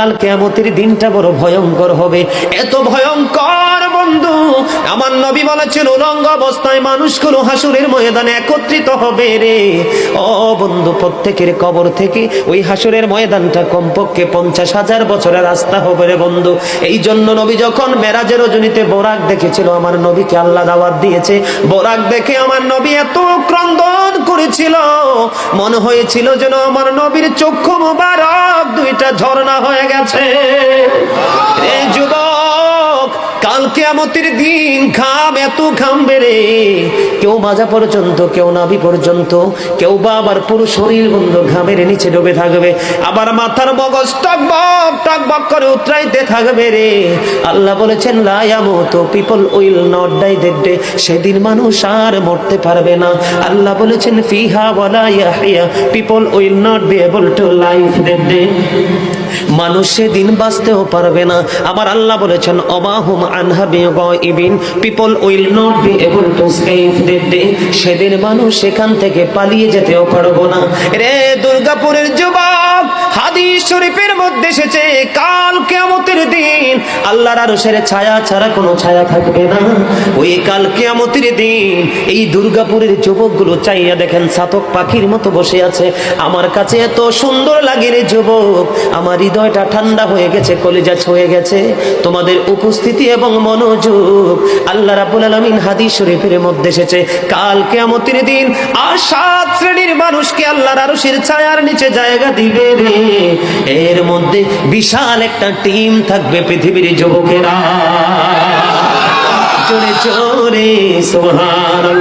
কাল কিয়ামতের দিনটা বড় ভয়ঙ্কর হবে, এত ভয়ঙ্কর বন্ধু। আমার নবী বলেছেন উলঙ্গ অবস্থায় মানুষগুলো হাসুরের ময়দানে একত্রিত হবে রে। ও বন্ধু, প্রত্যেকের কবর থেকে ওই হাসুরের ময়দানটা কমপক্ষে 50,000 বছরের রাস্তা হবে রে বন্ধু। এই জন্য নবী যখন মেরাজের রজনীতে বোরাক দেখেছিল, আমার নবীকে আল্লাহ দাওয়াত দিয়েছে, বোরাক দেখে আমার নবী এত ক্রন্দন করেছিল, মনে হয়েছিল যেন আমার নবীর চক্ষু মুবারক দুইটা ঝর্ণা হয়ে গেছে। এই যুবক, কাল কিয়ামতের দিন ঘাম এত ঘামবে রে, কেউ মাজা পর্যন্ত, কেউ নাভি পর্যন্ত, কেউ বা আবার পুরো শরীর বন্ধু ঘামের নিচে ডুবে থাকবে, আবার মাথার মগজ টকবক টকবক করে উতরাইতে থাকবে রে। আল্লাহ বলেছেন লা ইয়ামুতু, people will not die that day, সেদিন মানুষ আর মরতে পারবে না। আল্লাহ বলেছেন ফিহা ওয়ালা ইয়াহইয়া, people will not be able to live that day, মানুষ সেদিন বাঁচতেও পারবে না। আবার আল্লাহ বলেছেন অমাহুম আনহা বিগাইবিন, people will not be able to escape that day, সেদিন মানুষ সেখান থেকে পালিয়ে যেতেও পারবো না রে। দুর্গাপুরের যুবক, হাদিস শরীফের মধ্যে এসেছে কাল কিয়ামতের দিন আল্লাহর আরশের ছায়া ছাড়া কোনো ছায়া থাকবে না। ওই কাল কিয়ামতের দিন এই দুর্গাপুরের যুবকগুলো চাইয়া দেখেন চাতক পাখির মতো বসে আছে। আমার কাছে এত সুন্দর লাগে রে যুবক, আমার হৃদয়টা ঠান্ডা হয়ে গেছে, কলিজা ছুঁয়ে গেছে তোমাদের উপস্থিতি এবং মনোযোগ। আল্লাহ রাব্বুল আলামিন হাদিস শরীফের মধ্যে এসেছে কাল কিয়ামতের দিন আর 7 শ্রেণীর মানুষকে আল্লাহর আরশের ছায়ার নিচে জায়গা দিবে রে। এর মধ্যে বিশাল একটা টিম থাকবে পৃথিবীর যুবকেরা। জোরে জোরে সুবহানাল্লাহ।